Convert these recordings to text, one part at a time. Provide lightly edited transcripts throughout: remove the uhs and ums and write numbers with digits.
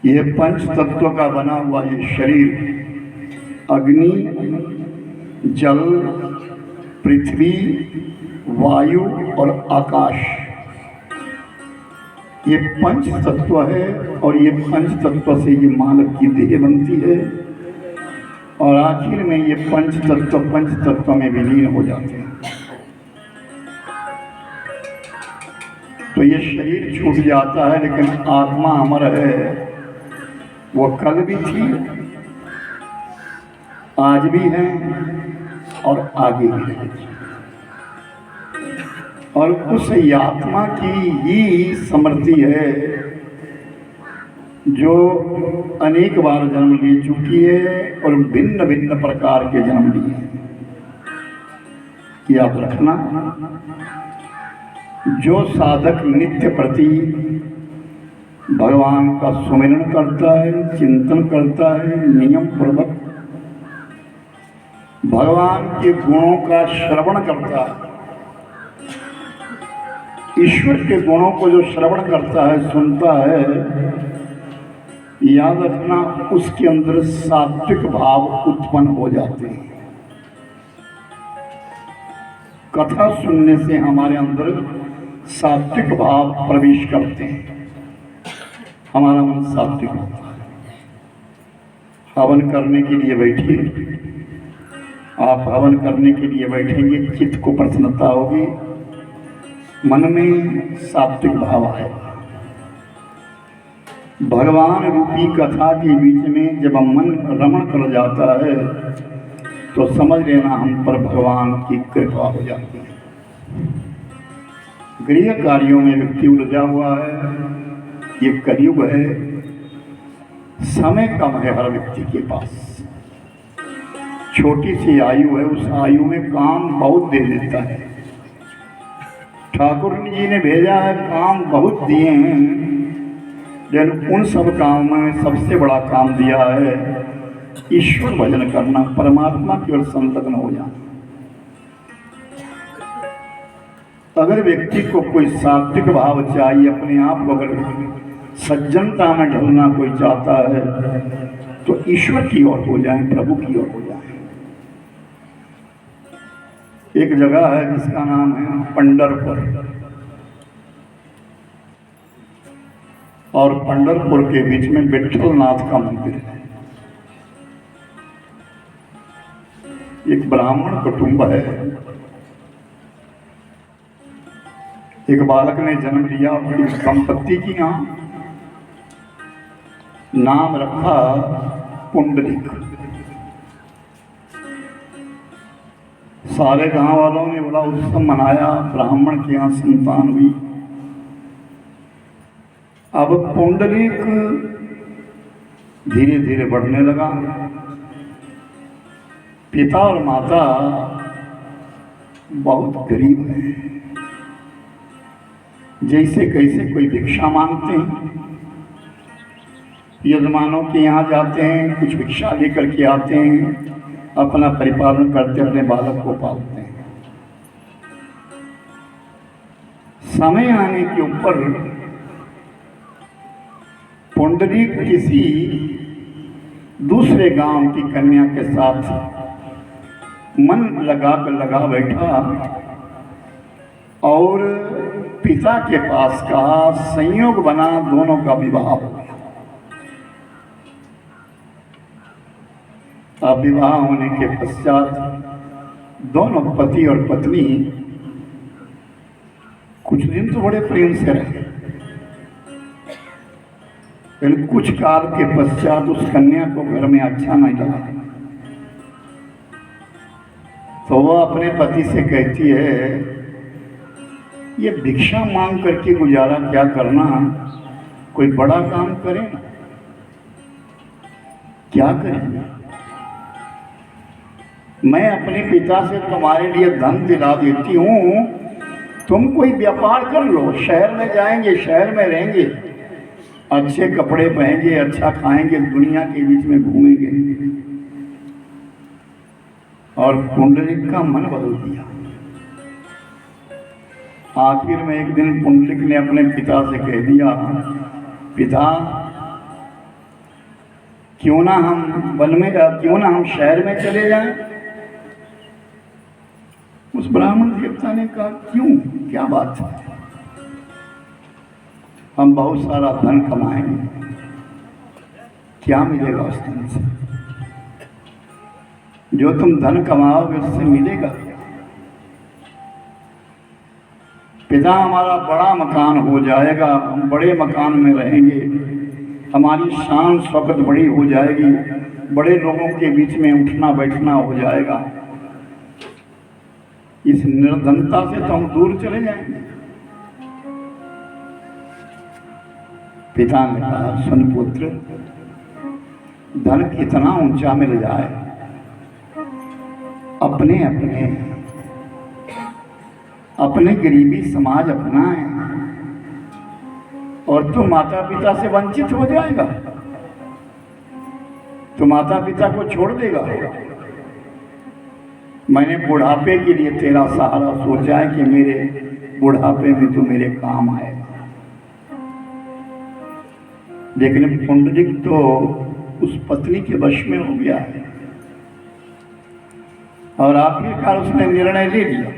ये पंच तत्व का बना हुआ ये शरीर अग्नि, जल, पृथ्वी, वायु और आकाश, ये पंच तत्व है। और ये पंच तत्व से ये मानव की देह बनती है और आखिर में ये पंच तत्व में विलीन हो जाते हैं। तो ये शरीर छूट जाता है, लेकिन आत्मा अमर है। वो कल भी थी, आज भी है और आगे भी है। और उस आत्मा की ही स्मृति है जो अनेक बार जन्म ले चुकी है और भिन्न भिन्न प्रकार के जन्म लिए हैं। याद रखना, जो साधक नित्य प्रति भगवान का सुमिरन करता है, चिंतन करता है, नियम पूर्वक भगवान के गुणों का श्रवण करता है, ईश्वर के गुणों को जो श्रवण करता है, सुनता है, याद रखना उसके अंदर सात्विक भाव उत्पन्न हो जाते हैं। कथा सुनने से हमारे अंदर सात्विक भाव प्रवेश करते हैं, हमारा मन सात्विक होता है। हवन करने के लिए बैठिए, आप हवन करने के लिए बैठेंगे, चित्त को प्रसन्नता होगी, मन में सात्विक भाव आएगा। भगवान रूपी कथा के बीच में जब मन रमण कर जाता है तो समझ लेना हम पर भगवान की कृपा हो जाती है। गृह कार्यों में व्यक्ति उलझा हुआ है, ये कलयुग है, समय कम है हर व्यक्ति के पास, छोटी सी आयु है, उस आयु में काम बहुत दे देता है। ठाकुर जी ने भेजा है, काम बहुत दिए हैं, लेकिन उन सब कामों में सबसे बड़ा काम दिया है ईश्वर भजन करना, परमात्मा की ओर संलग्न हो जाना। अगर व्यक्ति को कोई सात्विक भाव चाहिए, अपने आप को अगर सज्जनता में ढलना कोई चाहता है, तो ईश्वर की ओर हो जाए, प्रभु की ओर हो जाए। एक जगह है जिसका नाम है पंढरपुर, और पंढरपुर के बीच में विठलनाथ का मंदिर है। एक ब्राह्मण कुटुंब है, एक बालक ने जन्म लिया, अपनी संपत्ति की यहाँ नाम रखा पुंडलिक। सारे गांव वालों ने बड़ा उत्सव मनाया, ब्राह्मण के यहाँ संतान हुई। अब पुंडलिक धीरे धीरे बढ़ने लगा। पिता और माता बहुत गरीब हैं, जैसे कैसे कोई भिक्षा मांगते हैं, यजमानों के यहाँ जाते हैं, कुछ भिक्षा लेकर के आते हैं, अपना परिपालन करते, अपने बालक को पालते हैं। समय आने के ऊपर पुंडलिक किसी दूसरे गांव की कन्या के साथ मन लगा बैठा और पिता के पास का संयोग बना, दोनों का विवाह हो गया। अब विवाह होने के पश्चात दोनों पति और पत्नी कुछ दिन तो बड़े प्रेम से रहे, लेकिन कुछ काल के पश्चात उस कन्या को घर में अच्छा नहीं लगा, तो वह अपने पति से कहती है, ये भिक्षा मांग करके गुजारा क्या करना, कोई बड़ा काम करें ना। क्या करें, मैं अपने पिता से तुम्हारे लिए धन दिला देती हूँ, तुम कोई व्यापार कर लो, शहर में जाएंगे, शहर में रहेंगे, अच्छे कपड़े पहनेंगे, अच्छा खाएंगे, दुनिया के बीच में घूमेंगे। और पुंडलिक का मन बदल दिया। आखिर में एक दिन पुंडलिक ने अपने पिता से कह दिया, पिता क्यों ना हम वन में क्यों ना हम शहर में चले जाएं। उस ब्राह्मण देवता ने कहा क्यों, क्या बात है, हम बहुत सारा धन कमाएंगे, क्या मिलेगा उस धन से, जो तुम धन कमाओगे उससे मिलेगा। पिता हमारा बड़ा मकान हो जाएगा, हम बड़े मकान में रहेंगे, हमारी शान शौकत बड़ी हो जाएगी, बड़े लोगों के बीच में उठना बैठना हो जाएगा, इस निर्धनता से तो हम दूर चले जाएंगे। पिता ने कहा सुन पुत्र, धन कितना ऊंचा मिल जाए, अपने अपने अपने गरीबी समाज अपना है, और तू माता पिता से वंचित हो जाएगा, तो माता पिता को छोड़ देगा। मैंने बुढ़ापे के लिए तेरा सहारा सोचा है कि मेरे बुढ़ापे में तू मेरे काम आएगा। लेकिन पुंडलिक तो उस पत्नी के वश में हो गया है, और आखिरकार उसने निर्णय ले लिया।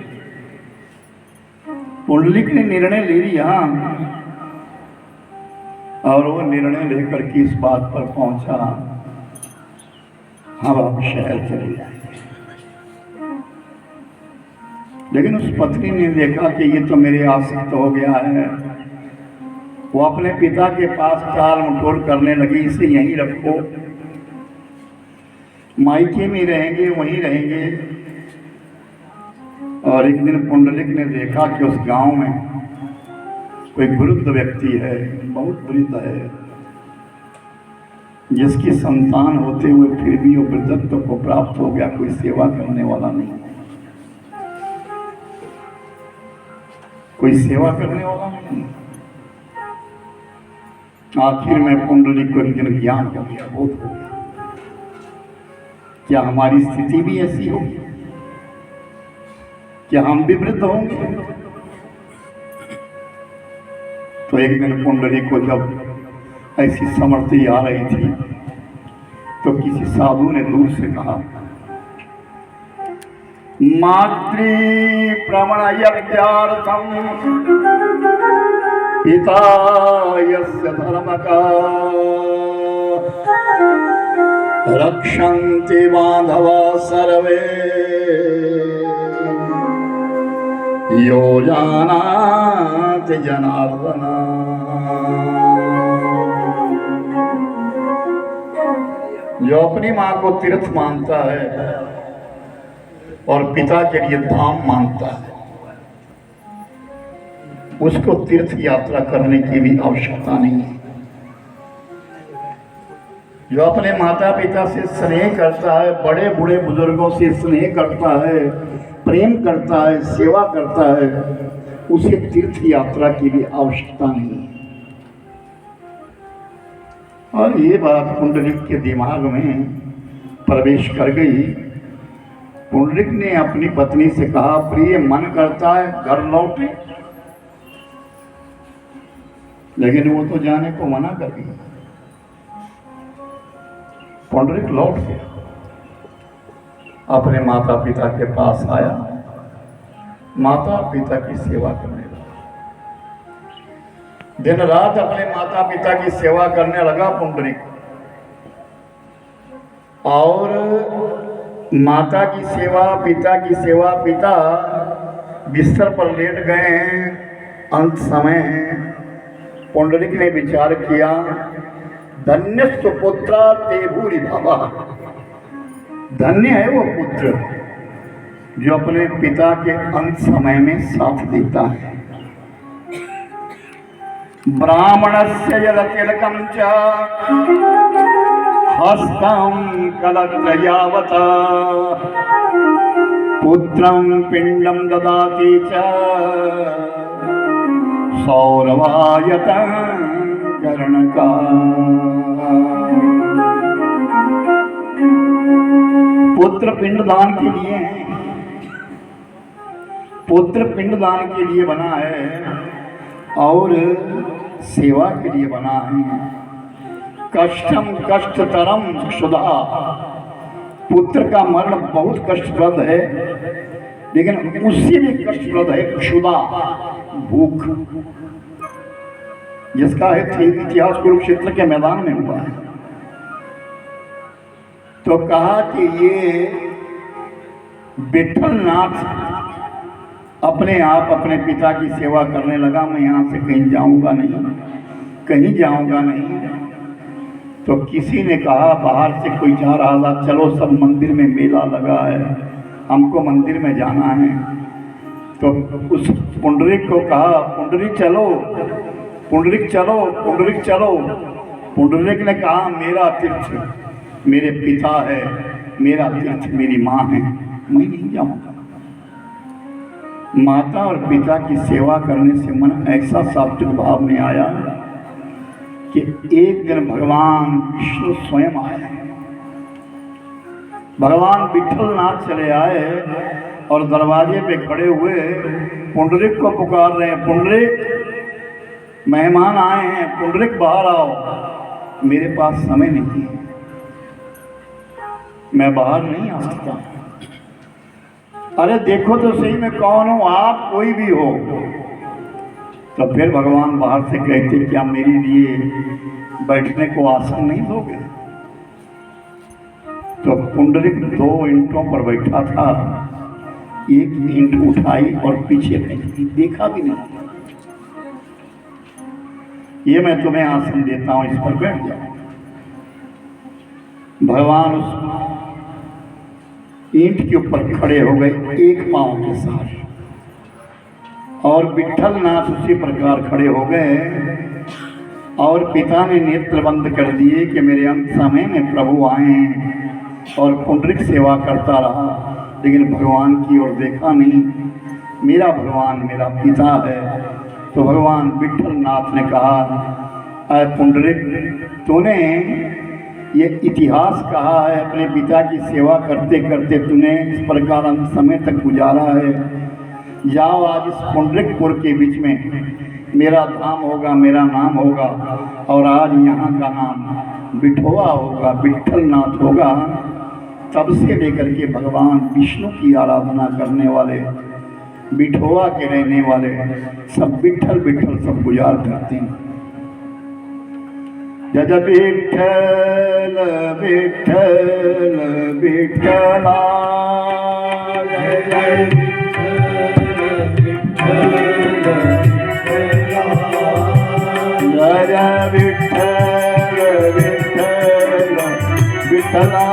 पुंडलिक ने निर्णय ले लिया, और वो निर्णय लेकर के इस बात पर पहुंचा, हम अब शहर चले जाएंगे। लेकिन उस पत्नी ने देखा कि ये तो मेरे आसक्त हो गया है, वो अपने पिता के पास टाल मटोल करने लगी, इसे यहीं रखो, मायके में रहेंगे वहीं रहेंगे। और एक दिन पुंडलिक ने देखा कि उस गांव में कोई वृद्ध व्यक्ति है, बहुत वृद्ध है, जिसकी संतान होते हुए फिर भी वो वृद्धत्व को प्राप्त हो गया, कोई सेवा करने वाला नहीं, कोई सेवा करने वाला नहीं। आखिर में पुंडलिक को एक दिन ज्ञान हो गया, बोध हो गया, क्या हमारी स्थिति भी ऐसी होगी, क्या हम भी वृद्ध होंगे। तो एक दिन पुंडलिक को जब ऐसी समर्थी आ रही थी, तो किसी साधु ने दूर से कहा, मातृ प्रमणयज्ञार्थं पिता यस्य धर्मका रक्षन्ति बांधवा सर्वे यो जानाति जनार्दन। जो अपनी मां को तीर्थ मानता है और पिता के लिए धाम मानता है, उसको तीर्थ यात्रा करने की भी आवश्यकता नहीं है। जो अपने माता पिता से स्नेह करता है, बड़े बूढ़े बुजुर्गों से स्नेह करता है, प्रेम करता है, सेवा करता है, उसे तीर्थ यात्रा की भी आवश्यकता नहीं है। और ये बात पुंडलिक के दिमाग में प्रवेश कर गई। पुंडलिक ने अपनी पत्नी से कहा, प्रिय मन करता है घर लौटे, लेकिन वो तो जाने को मना कर दी। पुंडलिक लौट गया, अपने माता पिता के पास आया, माता पिता की सेवा करने लगा, दिन रात अपने माता पिता की सेवा करने लगा पुंडलिक। और माता की सेवा, पिता की सेवा, पिता बिस्तर पर लेट गए हैं, अंत समय है। पुंडलिक ने विचार किया, धन्यस्तु पुत्रा ते भूरि भवा, धन्य है वो पुत्र जो अपने पिता के अंत समय में साथ देता है। ब्राह्मणस्य जलतिलकं च हस्तं कलत्रयावत पुत्रं पिंडं ददाति च सौरवायतं कर्णका। पुत्र पिंडदान के लिए है, पुत्र पिंडदान के लिए बना है और सेवा के लिए बना है। कष्टम कष्टतरम क्षुधा, पुत्र का मरण बहुत कष्टप्रद है, लेकिन उससे भी कष्टप्रद है क्षुधा, भूख, जिसका है इतिहास कुरुक्षेत्र के मैदान में हुआ है। तो कहा कि ये विठल नाथ अपने आप अपने पिता की सेवा करने लगा, मैं यहाँ से कहीं जाऊंगा नहीं, कहीं जाऊंगा नहीं। तो किसी ने कहा, बाहर से कोई जा रहा था, चलो सब मंदिर में मेला लगा है, हमको मंदिर में जाना है। तो उस पुंडरीक को कहा, पुंडरीक चलो, पुंडरीक चलो, पुंडरीक चलो। पुंडरीक ने कहा, मेरा तीर्थ मेरे पिता है, मेरा तीर्थ मेरी माँ है, मैं नहीं जाऊंगा। माता और पिता की सेवा करने से मन ऐसा सात्विक भाव में आया कि एक दिन भगवान विष्णु स्वयं आए। भगवान विठल नाथ चले आए और दरवाजे पे खड़े हुए पुंडरीक को पुकार रहे हैं, पुंडरीक मेहमान आए हैं, पुंडरीक बाहर आओ। मेरे पास समय नहीं है, मैं बाहर नहीं आ सकता। अरे देखो तो सही मैं कौन हूं, आप कोई भी हो। तो फिर भगवान बाहर से कहते, क्या मेरे लिए बैठने को आसन नहीं दोगे? तो पुंडरीक 2 ईंटों पर बैठा था, एक ईंट उठाई और पीछे फेंक दी, देखा भी नहीं। ये मैं तुम्हें आसन देता हूं, इस पर बैठ जाओ। भगवान उस ईंट के ऊपर खड़े हो गए एक पांव के साथ, और विठल नाथ उसी प्रकार खड़े हो गए। और पिता ने नेत्र बंद कर दिए कि मेरे अंत समय में प्रभु आए हैं, और पुंडरीक सेवा करता रहा, लेकिन भगवान की ओर देखा नहीं। मेरा भगवान मेरा पिता है। तो भगवान विठल नाथ ने कहा, अरे पुंडरीक, तूने ये इतिहास कहा है, अपने पिता की सेवा करते करते तूने इस प्रकार अंत समय तक गुजारा है। जाओ, आज इस पुंडरीकपुर के बीच में मेरा धाम होगा, मेरा नाम होगा, और आज यहाँ का नाम बिठोआ होगा, विठल नाथ होगा। तब से लेकर के भगवान विष्णु की आराधना करने वाले, बिठोआ के रहने वाले सब विठल विठल सब गुजार करते हैं। जय विठल विठल विठला, जय जय जय विठल विठल विठला,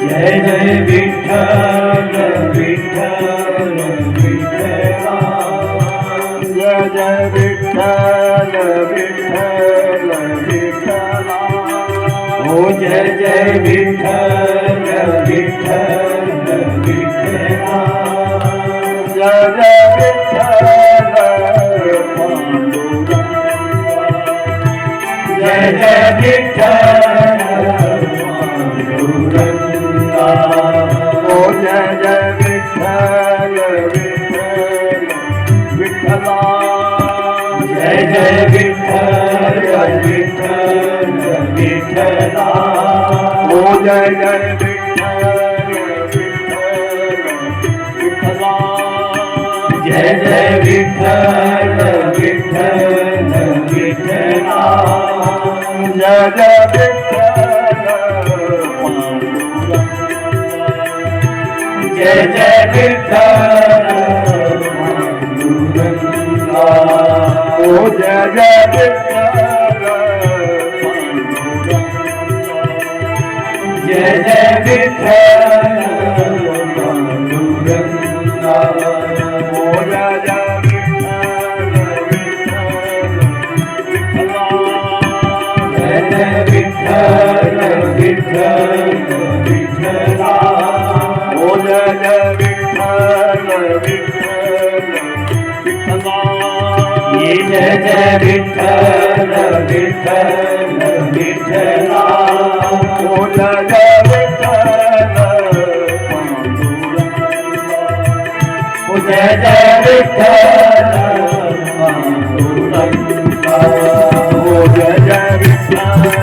जय जय विठल विठल विठला, जय जय विठल विठल विठला, ओ जय जय विठल विठल विठला, जय जय विठल पांडुरंग, जय जय विठल पांडुरंगा, ओ जय जय विठल विठल विठला, जय जय विठल विठल विठला, ओ जय जय विठल विठल विठला, जय जय विठल विठल विठला, जय जय विठल पांडुरंग, जय जय विठल पांडुरंगा, ओ जय जय विठल पांडुरंग, जय जय विठल पांडुरंगा, ओ जय जय विठल विठल विठला, जय जय विठल विठल विठला, ओ जय जय विठल विठल विठला, ये जय जय विठल विठल विठला, ओ जय जय विठल पांडुरंग, ओ जय जय विठल पांडुरंगा, ओ जय जय विठल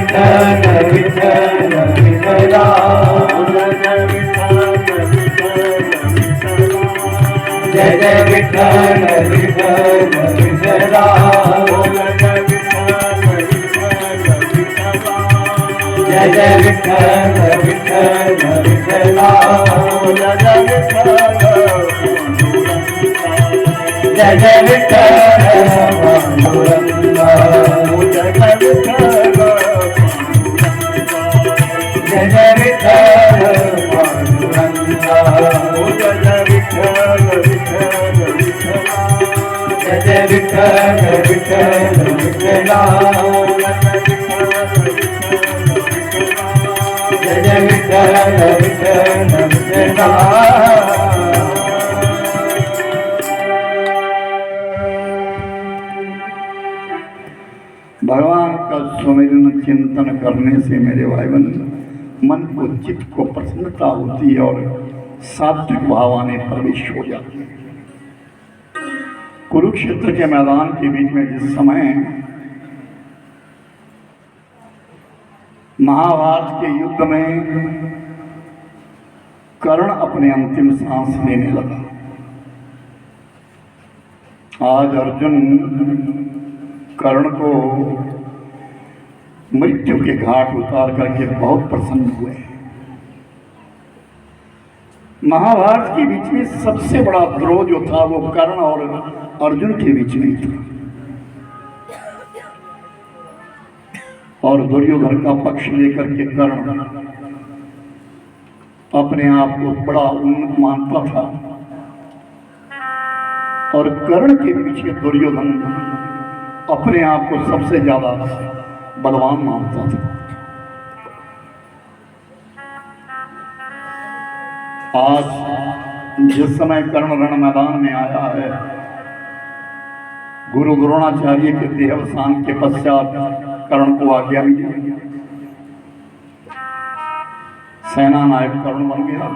विठ्ठल विठ्ठल विठ्ठला जय जय विठ्ठल विठ्ठल विठ्ठला जय जय विठ्ठल विठ्ठल विठ्ठला जय जय विठ्ठल पांडुरंगा जय जय विठ्ठल पांडुरंगा जय जय विठ्ठल विठ्ठल विठ्ठला जय जय विठ्ठल विठ्ठल विठ्ठला भगवान का सुमिरन चिंतन करने से मेरे भाई बहन मन को चित्त को प्रसन्नता होती है और सात्विक भाव आने प्रवेश हो जाती है। कुरुक्षेत्र के मैदान के बीच में जिस समय महाभारत के युद्ध में कर्ण अपने अंतिम सांस लेने लगा, आज अर्जुन कर्ण को मृत्यु के घाट उतार करके बहुत प्रसन्न हुए। महाभारत के बीच में सबसे बड़ा द्रोह जो था वो कर्ण और अर्जुन के बीच में था, और दुर्योधन का पक्ष लेकर के कर्ण अपने आप को बड़ा उन्नत मानता था और कर्ण के पीछे दुर्योधन अपने आप को सबसे ज्यादा बलवान मानता था। आज जिस समय कर्ण रण मैदान में आया है, गुरु द्रोणाचार्य के देहावसान के पश्चात कर्ण को आज्ञा मिली, सेना नायक कर्ण बन गया।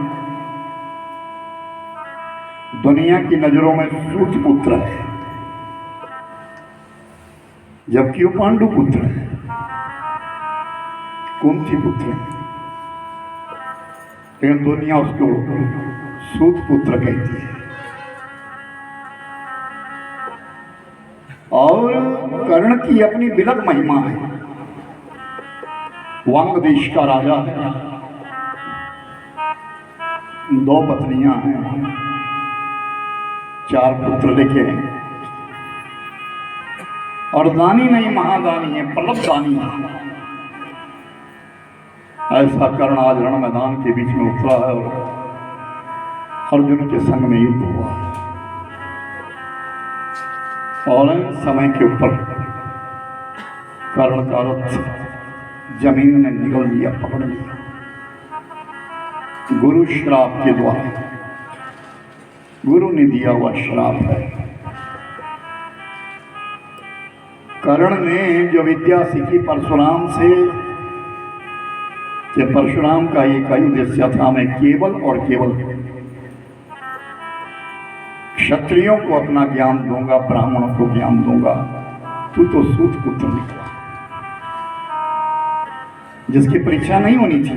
दुनिया की नजरों में सूत पुत्र है, जबकि वो पांडु पुत्र है, कुंती पुत्र है, लेकिन दुनिया उसको सूत पुत्र कहती है। और कर्ण की अपनी विलग महिमा है, वांग देश का राजा है, 2 पत्नियां हैं, 4 पुत्र लिखे हैं, और दानी नहीं महादानी है, प्रलभ दानी है। ऐसा कर्ण आज रण मैदान के बीच में उतरा है और अर्जुन के संग में युद्ध हुआ है, और समय के ऊपर कर्ण का रथ जमीन ने निगल लिया, पकड़ लिया, गुरु श्राप के द्वारा। गुरु ने दिया हुआ श्राप है। कर्ण ने जो विद्या सीखी परशुराम से, कि परशुराम का एक ही उद्देश्य था, मैं केवल और केवल क्षत्रियों को अपना ज्ञान दूंगा, ब्राह्मणों को ज्ञान दूंगा। तू तो सूत पुत्र निकला, जिसकी परीक्षा नहीं होनी थी।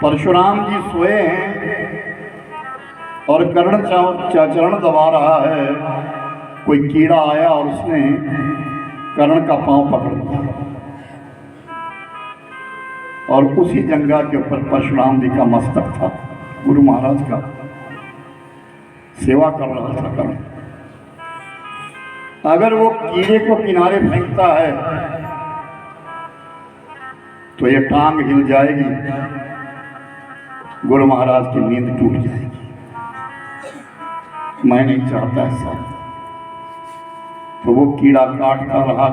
परशुराम जी सोए हैं और कर्ण चरण दबा रहा है, कोई कीड़ा आया और उसने कर्ण का पांव पकड़ लिया, और उसी जंगा के ऊपर परशुराम जी का मस्तक था, गुरु महाराज का सेवा कर रहा था कर्ण। अगर वो कीड़े को किनारे फेंकता है तो ये टांग हिल जाएगी, गुरु महाराज की नींद टूट जाएगी। मैं नहीं चाहता ऐसा। तो वो कीड़ा काटता रहा,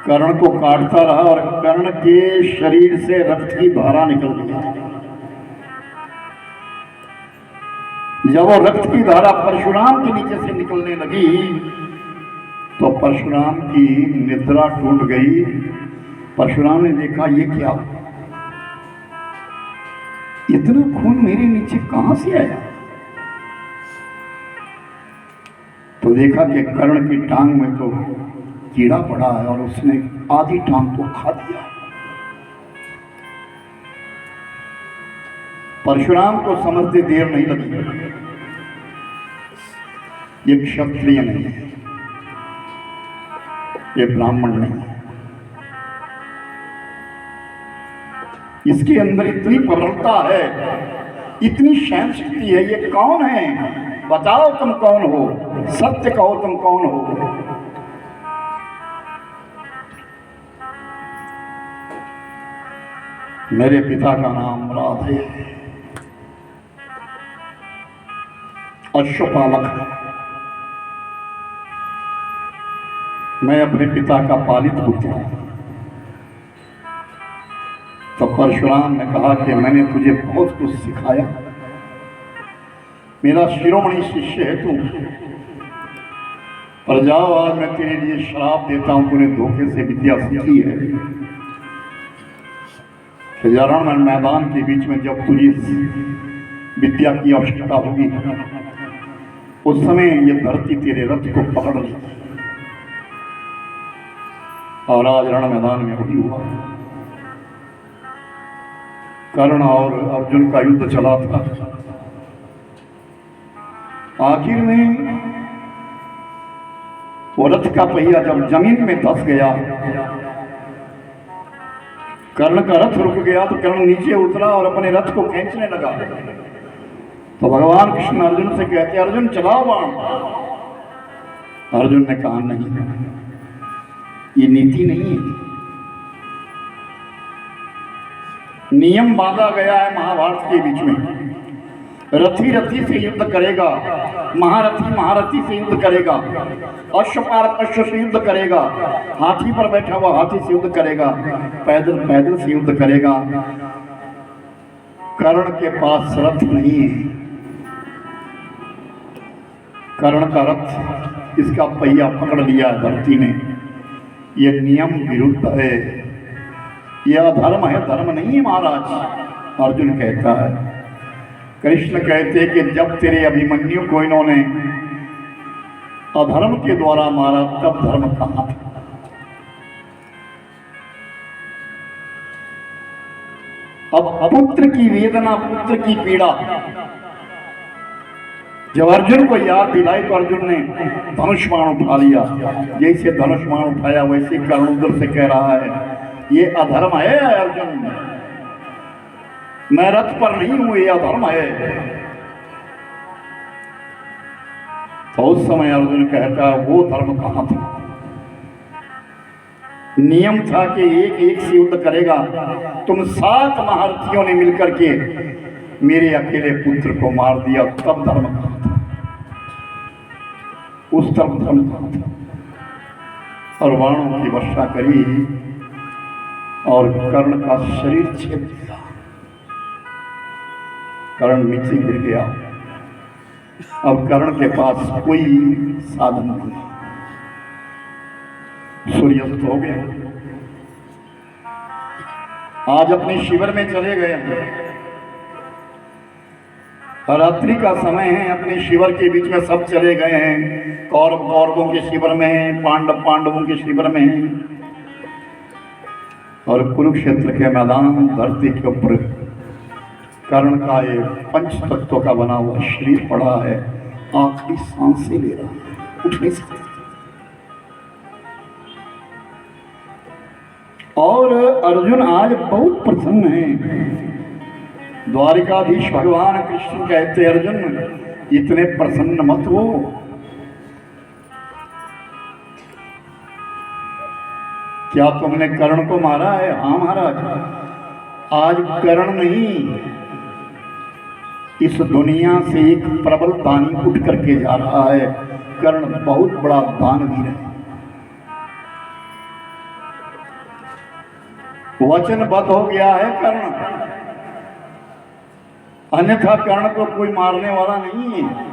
कर्ण को काटता रहा, और कर्ण के शरीर से रक्त की धारा निकल गई। जब वो रक्त की धारा परशुराम के नीचे से निकलने लगी तो परशुराम की निद्रा टूट गई। परशुराम ने देखा, ये क्या, इतना खून मेरे नीचे कहां से आया? तो तो देखा कि कर्ण की टांग में तो कीड़ा पड़ा है और उसने आधी टांग को खा दिया। परशुराम को समझते देर नहीं लगी, ये क्षत्रिय नहीं है, ये ब्राह्मण नहीं है, इसके अंदर इतनी प्रबलता है, इतनी सहन शक्ति है, ये कौन है? बताओ तुम कौन हो, सत्य कहो तुम कौन हो। मेरे पिता का नाम राधे है, अश्वपालक है। मैं अपने पिता का पालित पुत्र हूं। तो परशुराम ने कहा कि मैंने तुझे बहुत कुछ सिखाया, मेरा शिरोमणि शिष्य है तू, पर जाओ आज मैं तेरे लिए श्राप देता हूं, तूने धोखे से विद्या सीखी है। रण मैदान के बीच में जब तुझे विद्या की आवश्यकता होगी, उस समय ये धरती तेरे रथ को पकड़ लेगी। और आज रण मैदान में वही हुआ। कर्ण और अर्जुन का युद्ध चला था। आखिर में वो रथ का पहिया जब जमीन में धंस गया, कर्ण का रथ रुक गया, तो कर्ण नीचे उतरा और अपने रथ को खींचने लगा। तो भगवान कृष्ण अर्जुन से कहते, अर्जुन चलाओ बाण। अर्जुन ने कहा नहीं, ये नीति नहीं है, नियम बांधा गया है महाभारत के बीच में। रथी रथी से युद्ध करेगा, महारथी महारथी से युद्ध करेगा, अश्वपालक अश्व से युद्ध करेगा, हाथी पर बैठा हुआ हाथी से युद्ध करेगा, पैदल पैदल से युद्ध करेगा। कर्ण के पास रथ नहीं है, कर्ण का रथ इसका पहिया पकड़ लिया धरती ने। यह नियम विरुद्ध है, यह अधर्म है, धर्म नहीं है महाराज। अर्जुन कहता है, कृष्ण कहते कि जब तेरे अभिमन्यु को इन्होंने अधर्म के द्वारा मारा, तब धर्म कहां था? अब पुत्र की वेदना, पुत्र की पीड़ा जब अर्जुन को याद दिलाई, तो अर्जुन ने धनुष बाण उठा लिया। जैसे धनुष बाण उठाया वैसे कर्ण उधर से कह रहा है, ये अधर्म है अर्जुन, मैं रथ पर नहीं हूं, ये अधर्म है। तो उस समय अर्जुन कहता है, वो धर्म कहां था? नियम था कि एक एक से युद्ध करेगा। तुम 7 महारथियों ने मिलकर के मेरे अकेले पुत्र को मार दिया, तब धर्म कहां था? उस तरफ धर्म कहां था? और बाणों की वर्षा करी और कर्ण का शरीर छेद दिया, कर्ण नीचे गिर गया। अब कर्ण के पास कोई साधन नहीं, सूर्यास्त हो गया। आज अपने शिविर में चले गए, रात्रि का समय है, अपने शिविर के बीच में सब चले गए हैं। कौरव कौरवों के शिविर में है, पांडव पांडवों के शिविर में है। और कुरुक्षेत्र के मैदान धरती के ऊपर कर्ण का ये 5 तत्वों का बना हुआ शरीर पड़ा है, आखिरी सांसें ले रहा है, उठ नहीं सकता। और अर्जुन आज बहुत प्रसन्न है। द्वारिकाधीश भगवान कृष्ण कहते, अर्जुन इतने प्रसन्न मत हो, क्या तुमने कर्ण को मारा है? हाँ महाराज, आज कर्ण नहीं, इस दुनिया से एक प्रबल दानी उठ करके जा रहा है। कर्ण बहुत बड़ा दानवीर है, वचनबद्ध हो गया है कर्ण, अन्यथा कर्ण को कोई मारने वाला नहीं है।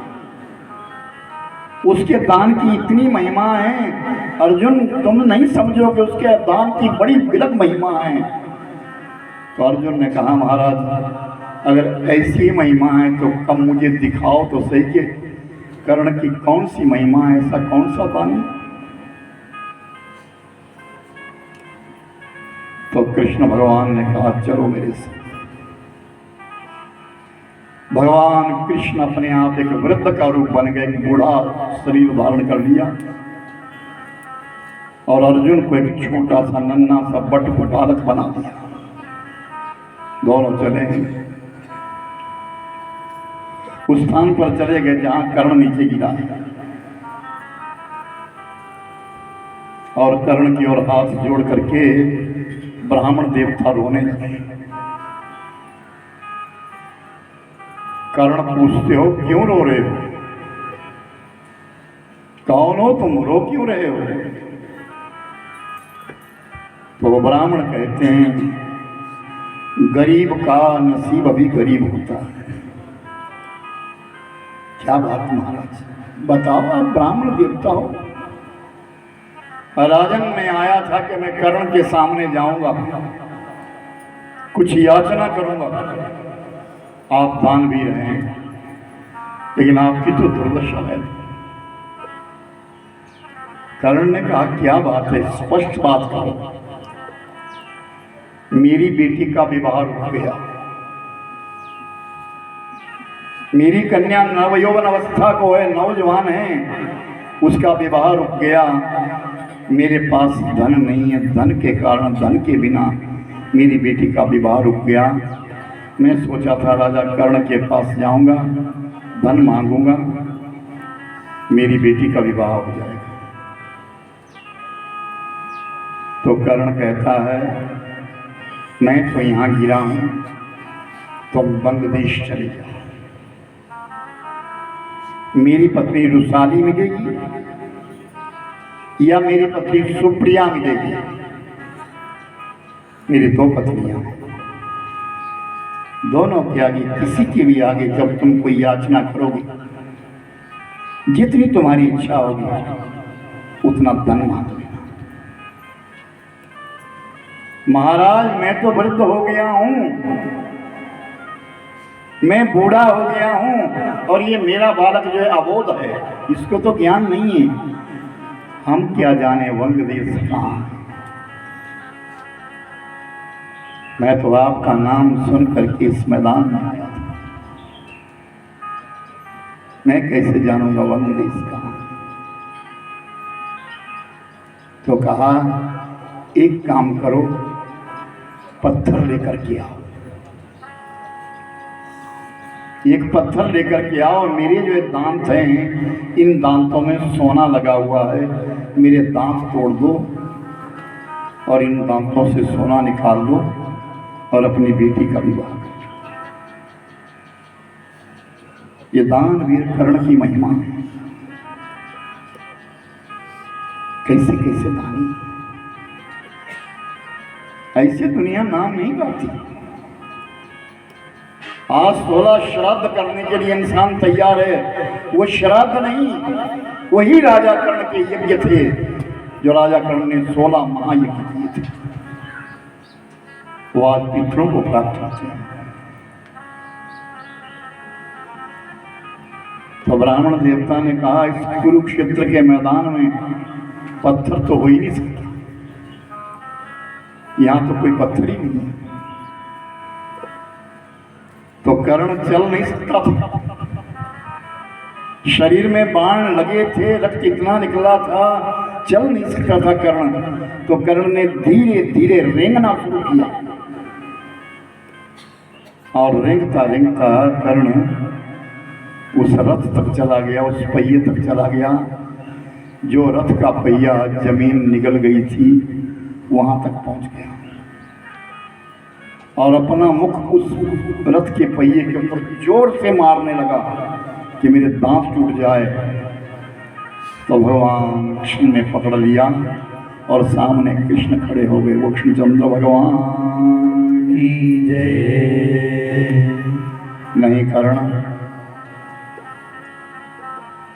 उसके दान की इतनी महिमा है अर्जुन, तुम नहीं समझोगे, उसके दान की बड़ी विलग महिमा है। तो अर्जुन ने कहा, महाराज अगर ऐसी महिमा है तो कम मुझे दिखाओ तो सही, के कर्ण की कौन सी महिमा है, ऐसा कौन सा पानी? तो कृष्ण भगवान ने कहा चलो मेरे साथ। भगवान कृष्ण अपने आप एक वृद्ध का रूप बन गए, एक बूढ़ा शरीर धारण कर लिया और अर्जुन को एक छोटा सा नन्हा सा बट बालक बना दिया। दोनों चले उस स्थान पर चले गए जहां कर्ण नीचे गिरा और कर्ण की ओर हाथ जोड़ करके ब्राह्मण देवता रोने लगे। कर्ण पूछते हो क्यों रो रहे हो? कौन हो तुम, रो क्यों रहे हो? तो वो ब्राह्मण कहते हैं गरीब का नसीब अभी गरीब होता है। क्या बात महाराज, बताओ आप ब्राह्मण देवता हो। राजन मैं आया था कि मैं कर्ण के सामने जाऊंगा, कुछ याचना करूंगा, आप दान भी रहे हैं, लेकिन आपकी तो दुर्दशा है। कर्ण ने कहा क्या बात है, स्पष्ट बात करो। मेरी बेटी का विवाह रुक गया, मेरी कन्या नवयौवन अवस्था को है, नौजवान है, उसका विवाह रुक गया। मेरे पास धन नहीं है, धन के कारण, धन के बिना मेरी बेटी का विवाह रुक गया। मैं सोचा था राजा कर्ण के पास जाऊंगा, धन मांगूंगा, मेरी बेटी का विवाह हो जाएगा। तो कर्ण कहता है मैं तो यहाँ गिरा हूं, तुम बांग्लादेश चले जाओ, मेरी पत्नी रुसाली मिलेगी या मेरी पत्नी सुप्रिया मिलेगी। मेरी दो पत्नियां, दोनों के आगे, किसी के भी आगे जब तुम कोई याचना करोगे, जितनी तुम्हारी इच्छा होगी उतना धन मांग लेना। महाराज मैं तो वृद्ध हो गया हूं, मैं बूढ़ा हो गया हूं और ये मेरा बालक जो है अबोध है, इसको तो ज्ञान नहीं है। हम क्या जाने वंग देश कहाँ। मैं तो आपका नाम सुन करके इस मैदान में आया था, मैं कैसे जानूंगा वंग देश कहाँ। तो कहा एक काम करो, पत्थर लेकर के आओ, एक पत्थर लेकर के आओ, मेरे जो दांत हैं इन दांतों में सोना लगा हुआ है, मेरे दांत तोड़ दो और इन दांतों से सोना निकाल दो और अपनी बेटी का विवाह करो। ये दानवीर कर्ण की महिमा है। कैसे कैसे दानी, ऐसे दुनिया नाम नहीं गाती। आज 16 श्राद्ध करने के लिए इंसान तैयार है, वो श्राद्ध नहीं, वही राजा कर्ण के यज्ञ थे जो राजा कर्ण ने 16 महायज्ञ किए थे, वो आज पितरों को प्राप्त होते हैं। तो ब्राह्मण देवता ने कहा इस कुरुक्षेत्र के मैदान में पत्थर तो हो ही नहीं सकता, यहां तो कोई पत्थर ही नहीं है। तो कर्ण चल नहीं सकता था, शरीर में बाण लगे थे, रक्त इतना निकला था, चल नहीं सकता था कर्ण। तो कर्ण ने धीरे धीरे रेंगना शुरू किया और रेंगता रेंगता कर्ण उस रथ तक चला गया, उस पहिए तक चला गया जो रथ का पहिया जमीन निगल गई थी, वहां तक पहुंच गया और अपना मुख उस रथ के पहिए के ऊपर जोर से मारने लगा कि मेरे दांत टूट जाए। तो भगवान कृष्ण ने पकड़ लिया और सामने कृष्ण खड़े हो गए। वो कृष्णचंद्र भगवान की जय। नहीं कर्ण,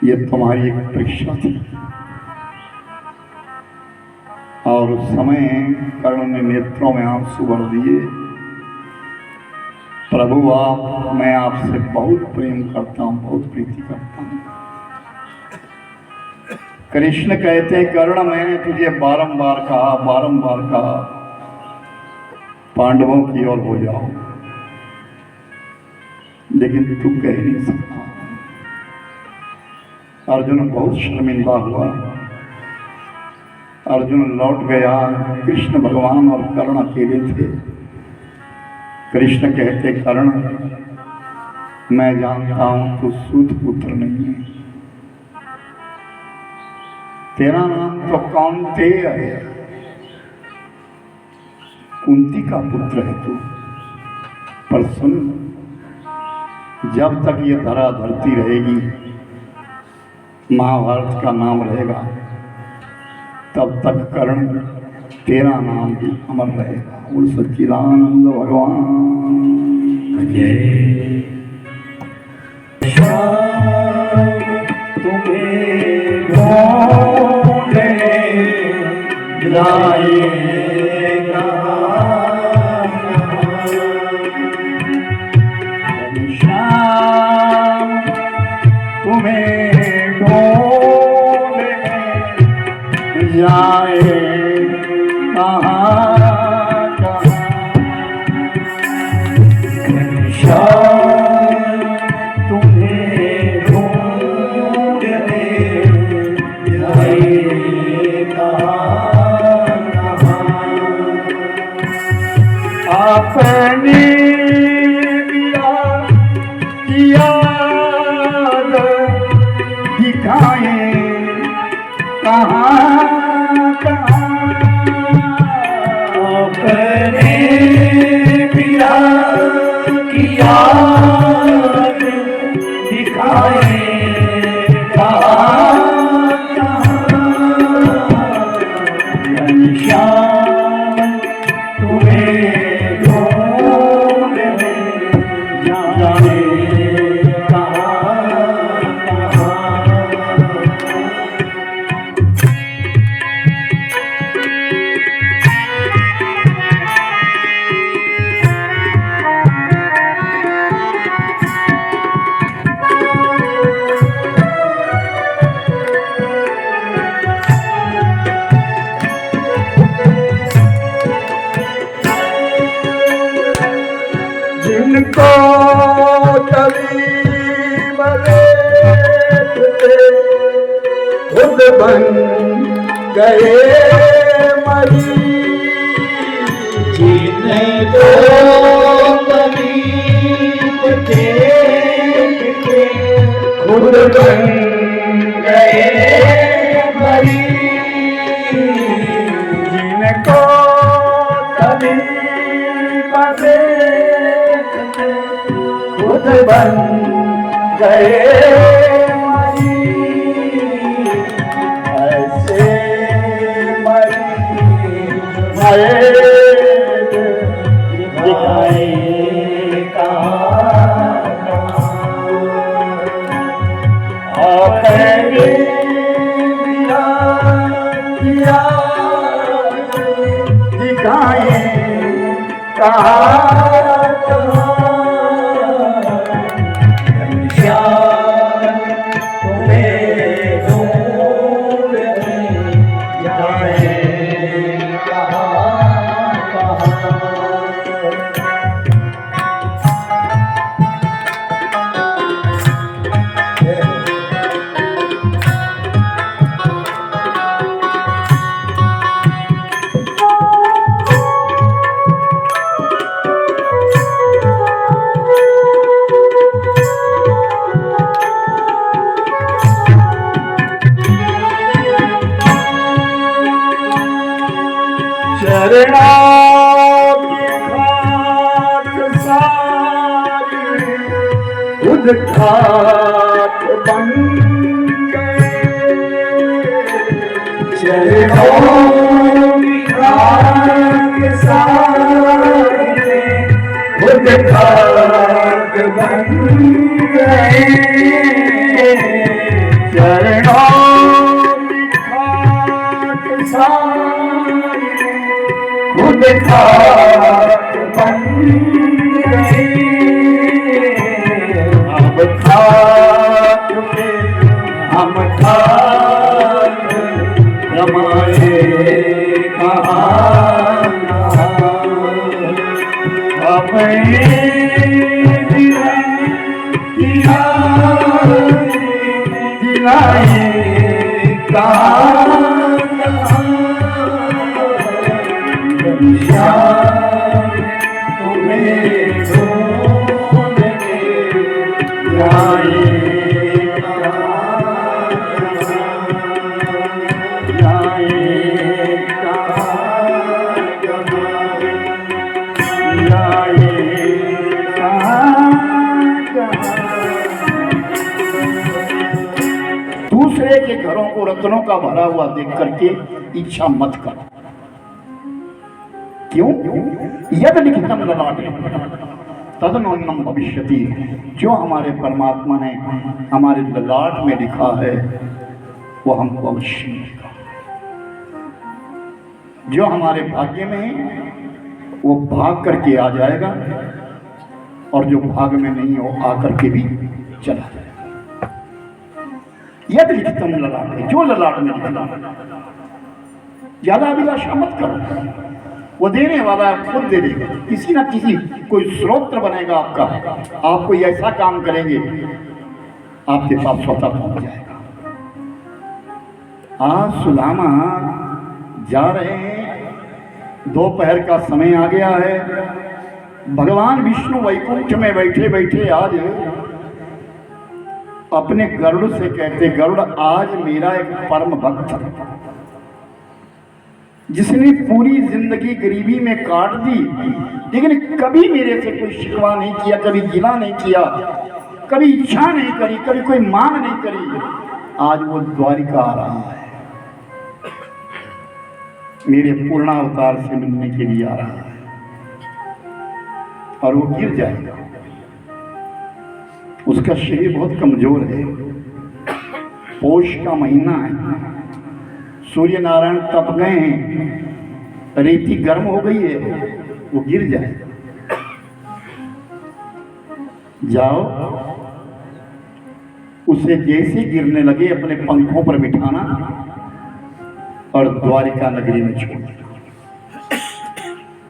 ये तुम्हारी एक परीक्षा थी। और उस समय कर्ण ने नेत्रों में आंसू भर दिए, प्रभु आप, मैं आपसे बहुत प्रेम करता हूँ, बहुत प्रीति करता हूँ, कृष्ण कहते हैं कर्ण मैंने तुझे बारंबार कहा पांडवों की ओर हो जाओ, लेकिन तू कह नहीं सकता। अर्जुन बहुत शर्मिंदा हुआ। अर्जुन लौट गया। कृष्ण भगवान और कर्ण अकेले थे। कृष्ण कहते कर्ण मैं जानता हूं तू सूत पुत्र नहीं है, तेरा नाम तो कौन्तेय है, कुंती का पुत्र है तू। पर सुन, जब तक ये धरा धरती रहेगी, महाभारत का नाम रहेगा, तब तक कर्ण तेरा नाम भी अमर रहेगा। और सच्चिदानंद भगवान जय। तुम्हें ढूंढने जाएगा, श्याम तुम्हें ढूंढने जाए कहाँ तुम्हें ढूंढने जाएगा, अपनी याद दिखाए कहाँ अपने पिता की याद दिखाए घनश्याम तुम्हें ढूंढने जाए जिनको कभी मरे खुद बन गए मरी, जिनको कभी देख के खुद बन गए मरी, जिनको कभी मरे खुद बन गए मरी, ऐसे मरी दिखाए दिखाए कहाँ चरणों की खाक सारी खुद खाक बन गए, चरणों की खाक सारी खुद खाक बन गए, चरणों की खाक सारी खुद खाक बन गए। अब खाक में हम खाक दूसरे के घरों को रत्नों का भरा हुआ देख करके इच्छा मत कर। क्यों? यद लिखितम ललाटे तदनोन्नम भविष्यति। जो हमारे परमात्मा ने हमारे ललाट में लिखा है वो हमको अवश्य मिलेगा। जो हमारे भाग्य में है वो भाग करके आ जाएगा, और जो भाग में नहीं हो आकर के भी चला जाएगा। यद लिखितम ललाटे, जो ललाट में लिखा, ज्यादा अभिलाषा मत करो। वो देने वाला है, खुद दे देगा। किसी ना किसी कोई स्रोत बनेगा आपका, आप कोई ऐसा काम करेंगे आपके पास स्वतः पहुंच जाएगा। आज सुदामा जा रहे हैं, दोपहर का समय आ गया है। भगवान विष्णु वैकुंठ में बैठे बैठे आज अपने गरुड़ से कहते, गरुड़ आज मेरा एक परम भक्त जिसने पूरी जिंदगी गरीबी में काट दी, लेकिन कभी मेरे से कोई शिकवा नहीं किया, कभी गिला नहीं किया, कभी इच्छा नहीं करी, कभी कोई मांग नहीं करी, आज वो द्वारिका आ रहा है, मेरे पूर्णावतार से मिलने के लिए आ रहा है, और वो गिर जाएगा। उसका शरीर बहुत कमजोर है, पौष का महीना है, सूर्य नारायण तप गए हैं, रेती गर्म हो गई है, वो गिर जाएगा। जाओ, उसे जैसे गिरने लगे अपने पंखों पर बिठाना और द्वारिका नगरी में छोड़ देना।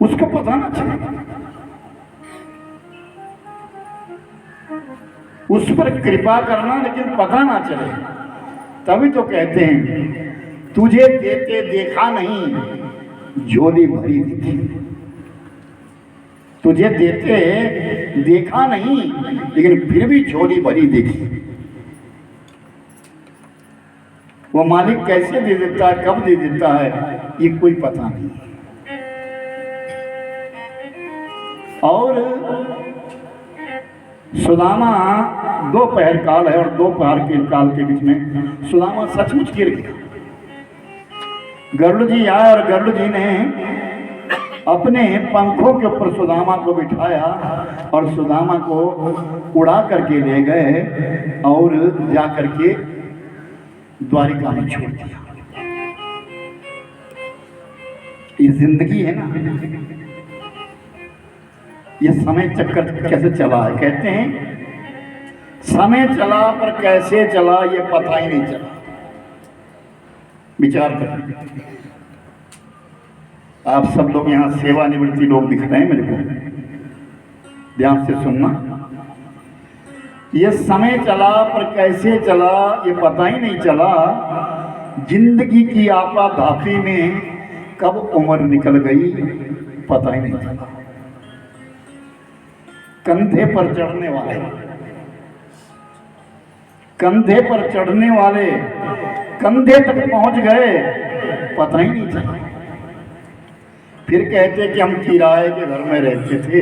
उसको पता ना चलेगा, उस पर कृपा करना, लेकिन पता ना चले। तभी तो कहते हैं तुझे देते देखा नहीं, झोली भरी दिखी। तुझे देते देखा नहीं, लेकिन फिर भी झोली भरी दिखी। वो मालिक कैसे दे देता है, कब दे देता है, ये कोई पता नहीं। और सुदामा, दोपहर काल है, और दोपहर के काल के बीच में सुदामा सचमुच गिर गया। गरुड़ जी आए और गरुड़ जी ने अपने पंखों के ऊपर सुदामा को बिठाया और सुदामा को उड़ा करके ले गए और जा करके द्वारिका में छोड़ दिया। ये जिंदगी है ना, ये समय चक्कर कैसे चला है। कहते हैं समय चला पर कैसे चला ये पता ही नहीं चला। विचार करें, आप सब लोग यहाँ सेवानिवृत्ति लोग दिख रहे हैं मेरे को, ध्यान से सुनना। ये समय चला पर कैसे चला ये पता ही नहीं चला। जिंदगी की आपाधापी में कब उम्र निकल गई पता ही नहीं चला। कंधे पर चढ़ने वाले, कंधे पर चढ़ने वाले कंधे तक पहुंच गए, पता ही नहीं चला। फिर कहते कि हम किराए के घर में रहते थे,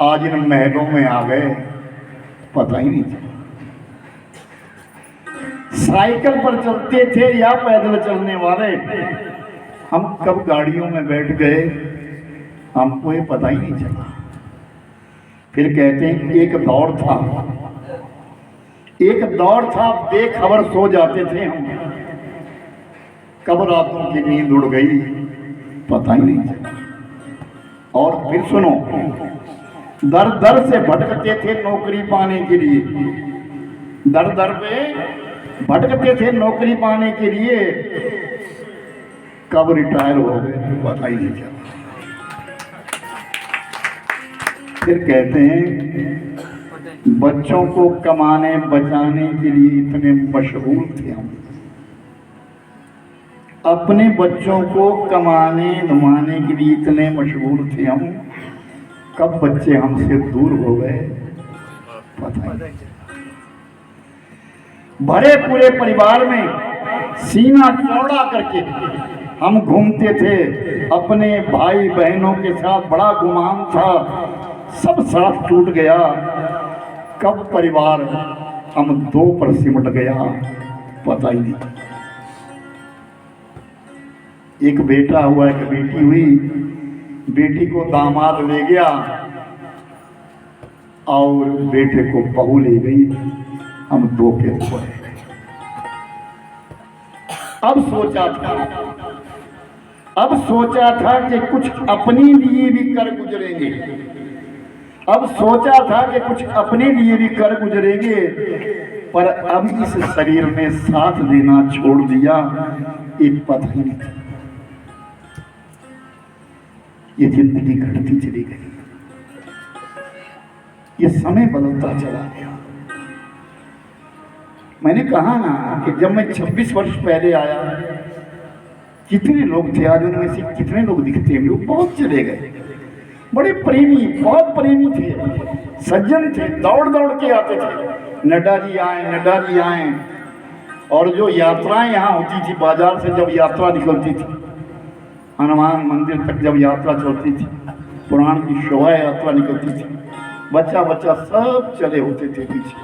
आज इन महलों में आ गए, पता ही नहीं चला। साइकिल पर चलते थे या पैदल चलने वाले, हम कब गाड़ियों में बैठ गए हमको ये पता ही नहीं चला। फिर कहते हैं एक दौर था, एक दौर था, बेखबर सो जाते थे हम, कब रातों की नींद उड़ गई पता ही नहीं चला। और फिर सुनो, दर दर से भटकते थे नौकरी पाने के लिए, दर दर पे भटकते थे नौकरी पाने के लिए, कब रिटायर हो गए पता ही नहीं चला। फिर कहते हैं बच्चों को कमाने बचाने के लिए इतने मशगूल थे हम, अपने बच्चों को कमाने धुमाने के लिए इतने मशगूल थे हम, कब बच्चे हमसे दूर हो गए पता नहीं। भरे पूरे परिवार में सीना चौड़ा करके हम घूमते थे, अपने भाई बहनों के साथ बड़ा गुमान था, सब साथ टूट गया। कब परिवार हम दो पर सिमट गया पता ही नहीं। एक बेटा हुआ, एक बेटी हुई, बेटी को दामाद ले गया और बेटे को बहू ले गई, हम दो के दो रह गए। अब सोचा था कि कुछ अपने लिए भी कर गुजरेंगे, अब सोचा था कि कुछ अपने लिए भी कर गुजरेंगे, पर अब इस शरीर ने साथ देना छोड़ दिया, एक पता ही नहीं। ये जिंदगी घटती चली गई, ये समय बदलता चला गया। मैंने कहा ना कि जब मैं 26 वर्ष पहले आया, कितने लोग थे, आज उनमें से कितने लोग दिखते हैं, लोग बहुत चले गए। बड़े प्रेमी, बहुत प्रेमी थे, सज्जन थे, दौड़ दौड़ के आते थे, नड्डा जी आए। और जो यात्राएं यहाँ होती थी, बाजार से जब यात्रा निकलती थी, हनुमान मंदिर तक जब यात्रा चलती थी, पुराण की शोभा यात्रा निकलती थी, बच्चा बच्चा सब चले होते थे पीछे,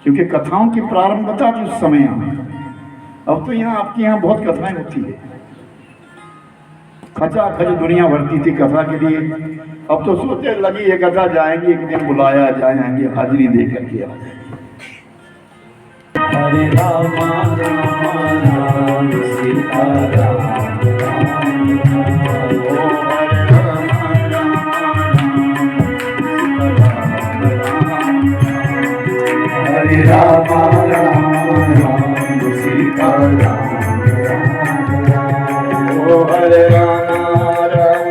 क्योंकि कथाओं की प्रारंभता थी उस समय यहाँ। अब तो यहाँ आपके यहाँ बहुत कथाएं होती है, खचा खच दुनिया भरती थी कथा के लिए। अब तो सोचे लगी ये कथा जाएंगे, एक दिन बुलाया जाएंगे, हाजिरी दे करके आ जाएंगे। हरे राम राम राम सीता राम हरे राम राम सीता राम ओ हरे राम राम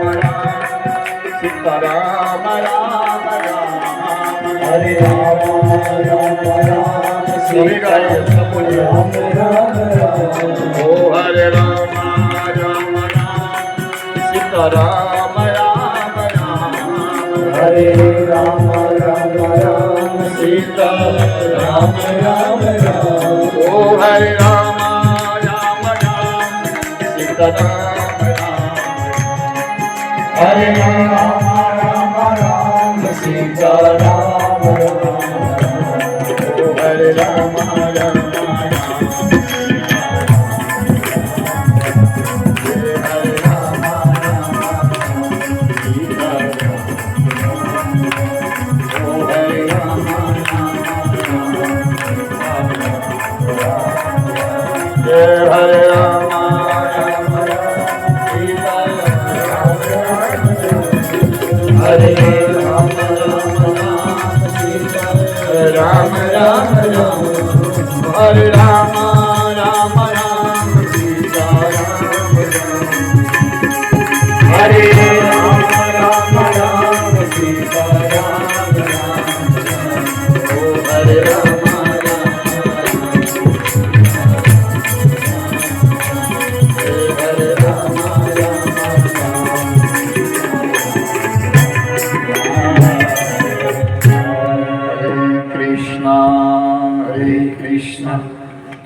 सीता राम राम हरे राम राम सीता राम ओ हरे राम राम सीता राम हरे राम राम सीता राम ओ हरे राम सीता राम हरे राम सीता राम हरे राम हरे राम हरे राम राम राम हरे राम राम राम सीता राम हरे राम राम सीता राम ओ हरे राम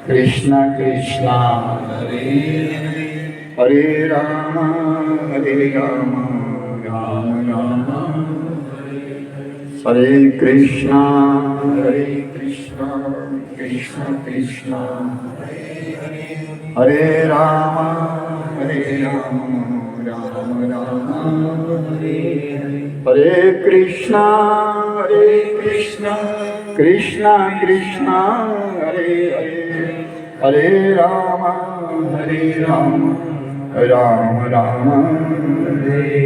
कृष्ण कृष्ण हरे हरे राम राम राम हरे कृष्ण कृष्ण कृष्ण हरे राम राम राम हरे कृष्ण कृष्ण कृष्ण हरे हरे राम राम राम हरे